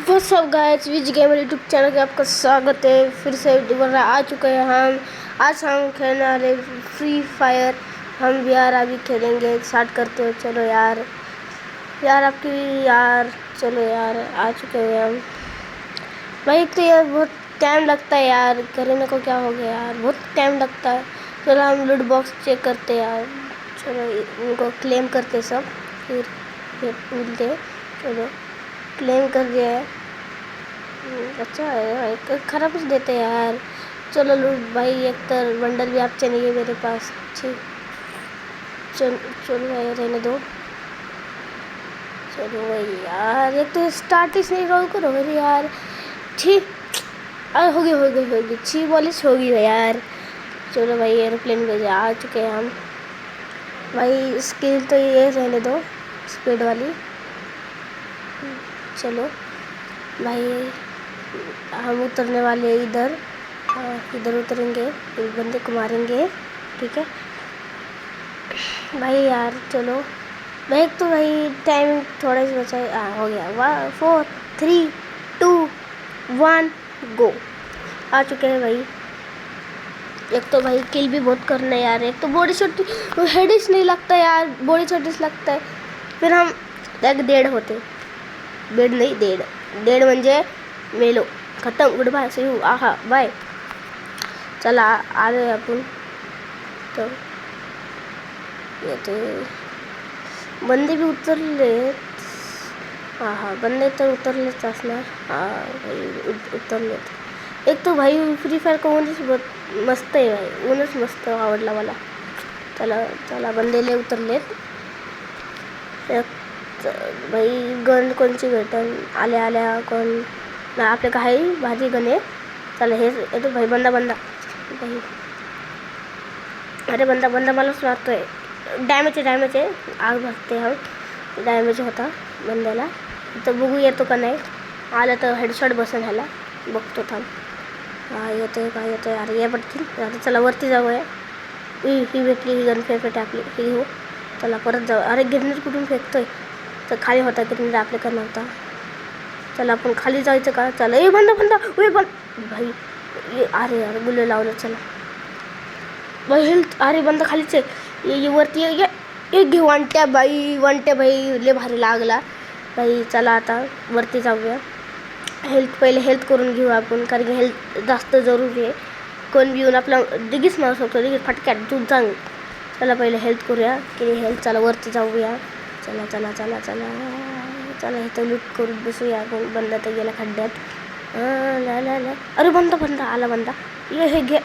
सब guys विज gamer YouTube channel पे आपका स्वागत है। फिर से दोबारा आ चुके हैं हम। आज हम खेलने वाले फ्री फायर। हम यार अभी खेलेंगे, स्टार्ट करते हो। चलो यार आपकी यार चलो यार आ चुके हैं हम भाई। तो यार बहुत टाइम लगता है यार, करने को क्या हो गया यार, बहुत टाइम लगता है। चलो हम लूट बॉक्स चेक करते हैं यार। चलो इनको क्लेम करते सब, फिर मिलते हैं। चलो क्लेम कर दिया है। अच्छा है, एक खराब कुछ देते हैं यार। चलो लूट भाई, एक तर बंडल भी आप चाहिए मेरे पास। ठीक चलो भाई रहने दो। चलो भाई यार, एक तो स्टार्ट ही नहीं रोल करो मेरी यार। ठीक अरे होगी 6 बॉलिश होगी भाई यार। चलो भाई एरोप्लेन पे आ चुके हैं हम भाई। स्किल तो ये रहने दो, स्पीड वाली। चलो भाई हम उतरने वाले इधर। इधर उतरेंगे, एक बंदे को मारेंगे। ठीक है भाई यार। चलो भाई, एक तो भाई टाइम थोड़ा सा बचा है। हो गया 4 3 2 1 गो। आ चुके हैं भाई। एक तो भाई किल भी बहुत करना है यार। एक तो बॉडी शॉट हेडिस नहीं लगता यार, बॉडी शॉट लगता है। फिर हम एक डेढ़ होते, बेड नहीं डेढ़ म्हणजे मेलो खत्म। गुड बाय, सी यू, आहा बाय। चला आ रहे आपण। तो ये तो बंदे भी उतरले। हाँ बंदे तर उतरलेच असणार। भाई उतरलेत। एक तो भाई फ्री फायर का ऊनच बहुत मस्त आहे भाई, ऊनच मस्त आवडला मला। चला बंदेले उतरलेत। भाई गन कोणची भेटन आल्या कोण ना आपल्या काही भाजी गणे। चला हे तो भाई बंदा भाई। अरे बंदा मलाच मारतोय। डॅमेज आहे। आग भरते हम, डॅमेज होता बंद्याला। तर बघू येतो का नाही। आलं तर हेडशॉट बसन ह्याला, बघतो थांब। येतोय अरे ये पटकन। आता चला वरती जाऊया। ही भेटली, ही गन फेकट आपली ही हो। चला परत जाऊ। अरे गिरनेर कुठून फेकतोय, तर खाली होता गिरनेर आपल्याकडे नव्हता। चला आपण खाली जायचं का। चला ए बंदा भाई अरे गुल्ले लावलं। चला भाई हेल्थ, अरे बंदा खालीच आहे। ये वरती ये घे वंट्या भाई लय भारी लागला भाई। चला आता वरती जाऊया। पहिले हेल्थ करून घेऊ आपण, कारण की हेल्थ जास्त जरुरी आहे। कोण बी येऊन आपला डिगीच मारू शकतो, डिगीच फटक्यात दूध जाऊ। चला पहिले हेल्थ करूया की हेल्थ। चला वरती जाऊया। चला इथं लूट करून बसूया आपण। बंदा तर गेला खड्ड्यात। ला अरे बंदा आला ये घे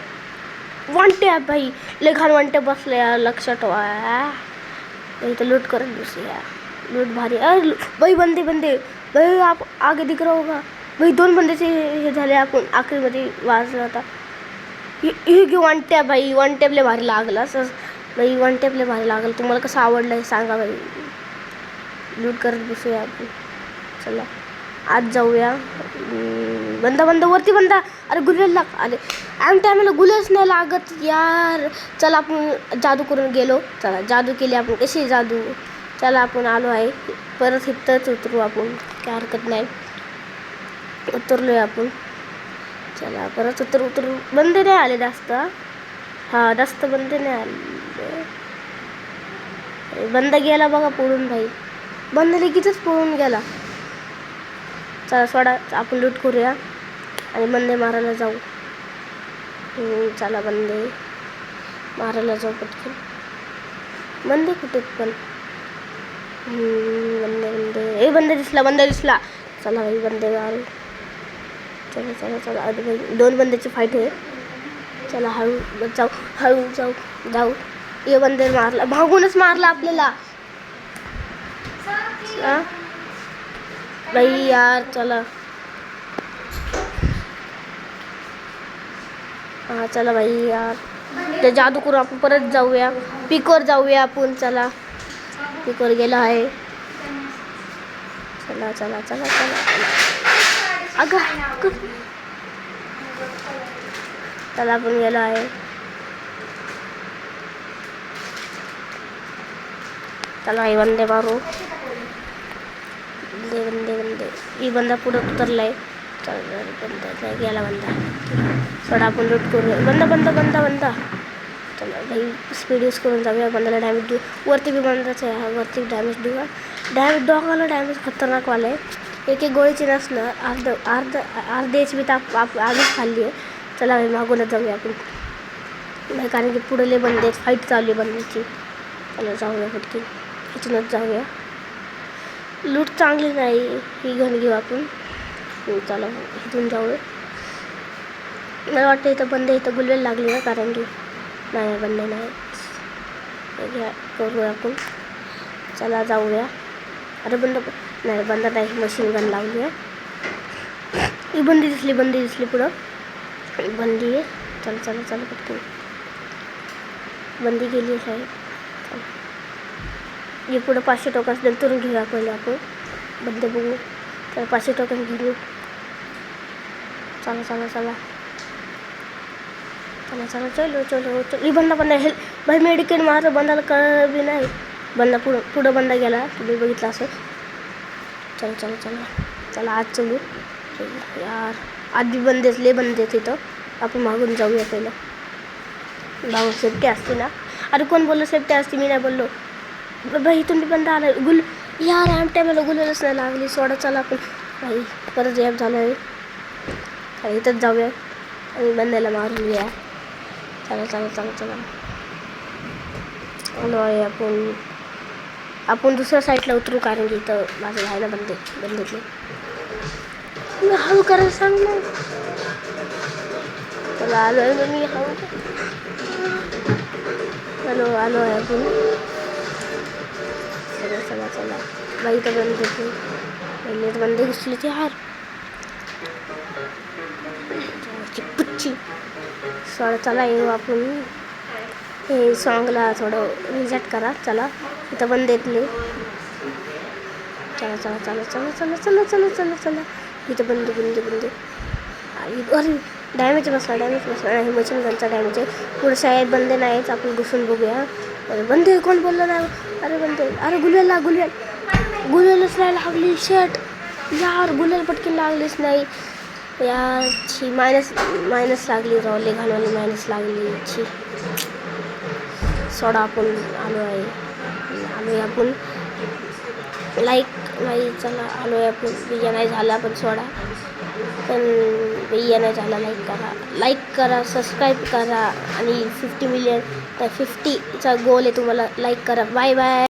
वांटे भाई, लय घाण वांटे बसले यार, लक्षात ठेवा। इथं लूट करत बसूया, लूट भारी। अरे भाई बंदे भाई आप आगे दिख रहा होगा भाई। 2 बंदेचे हे झाले। आपण आखरीमध्ये वाजला होता। हे घे वांट्या भाई, वन टॅपले भारी लागला असं भाई। वन टॅपले भारी लागलं। तुम्हाला कसं आवडलं हे सांगा भाई। लूट करत बसूया आपण। चला आज जाऊया। बंदा वरती बंदा। अरे गुलेला अरे आम टायमाला गुलेच नाही लागत यार। चला आपण जादू करून गेलो। चला जादू केली आपण, कशी जादू। चला आपण आलो आहे परत इथंच उतरू आपण, काय हरकत नाही। उतरलोय आपण। चला परत उतरू। बंदे नाही आले जास्त। जास्त बंदे नाही आले। बंदा गेला बघा पळून भाई, बंदा लगेचच पळून गेला। चला सोडा, आपण लूट करूया आणि बंदे मारायला जाऊ। चला बंदे मारायला जाऊ पटकन। बंदे कुठे पण बंदे दिसला। चला भाई बंदे मारू। चला अरे भाई 2 बंद्याची फाईट आहे। चला हळू जाऊ। ये बंदे मारला, भागूनच मारला आपल्याला भाई यार। चला चला भाई यार, ते जादू करू आपण परत जाऊया। पिकवर जाऊया आपण। चला पिकवर गेला आहे। चला अगं चला आपण गेला आहे। चला हे बंदे मारू। बंदे बंदे बंदे ही बंदा पुढं उतरलाय. चल बंदा नाही गेला बंदा. सोडा आपण लूट करूया. बंदा बंदा बंदा बंदा. चला भाई स्पीड यूज करून जाऊया. बंदाला डॅमेज देऊ. वरती बी बंदाच आहे हा. वरती डॅमेज देऊया. डॉगाला डॅमेज खतरनाकवाला आहे. एक गोळीची नसणं अर्धे एच बी तर आधीच खाल्ली आहे. चला भाई मागूनच जाऊया आपण नाही कारण की पुढले बंदे फाईट चालू आहे बंदीची. चला जाऊया पटकी इथूनच जाऊया. लूट चांगली नाही ही गन घेऊ आपण. चला इथून जाऊया. मला वाटतं इथं बंदे इथं गुलवेल लागली ना कारण की नाही बंदे नाही घ्या करूया आपण. चला जाऊया. अरे नाही बंद नाही मशीन गन लावली आहे. ही बंदी दिसली पुढं बंदी आहे. चला चला चला पटकन बंदी गेली आहे. हे पुढं 500 टोकन्स नंतरून घेऊया पहिले आपण बंदे बघू. तर 500 टोकन घेऊ. चला चला चला चला चला चलो चलो चलो. ही बंदा हेल्प भाई मेडिकेट मार बंदाला कळ बी नाही. बंदा पुढं बंदा गेला तुम्ही बघितलं असं. चला चला चला चला आज चलू यार. आधी बंदे बंदे तिथं आपण मागून जाऊया पहिलं. भाऊ सेफ्टी असते ना. अरे कोण बोललं सेफ्टी असते मी नाही बोललो. भाई तुम्ही बंदा आला यार टायमाला गुलच नाही लागली. सोडा चला आपण भाई परत ॲप झालं आहे. इथंच जाऊया आणि बंद्याला मारून घ्या. चला चला चला चला आलो आहे आपण दुसऱ्या साईडला उतरू कारण की इथं माझं आहे ना बंदेतले हळू करायला सांग ना. चला आलो आहे मी हळू. आलो आहे आपण. चला चला चला बाई तर बंद होते पहिले बंद घुसली ती हार पुच्ची. चला येऊ आपण. हे सॉंगला थोडं रिजेक्ट करा. चला इथं बंद येतले. चला चला चला चला चला चला चला चला चला इथं बंद अरे डॅमेज बसला हे मशीन गनचा डॅमेज आहे. पुढे शाळेत बंदे नाहीच आपण घुसून बघूया. अरे बंदे कोण बोललं नाही. अरे बंदे अरे गुलेलच नाही लागली. शर्ट यार गुलेल पटकन लागलीच नाही याची मायनस लागली. रॉले घालवाली मायनस लागली याची. सोडा आपण आलो आपण लाईक नाही. चला आलो आहे आपण. बिया नाही झाला पण सोडा पण बिया नाही झाला. लाईक करा सबस्क्राईब करा आणि 50 मिलियन तर 50चा गोल आहे तुम्हाला. लाईक करा. Bye bye.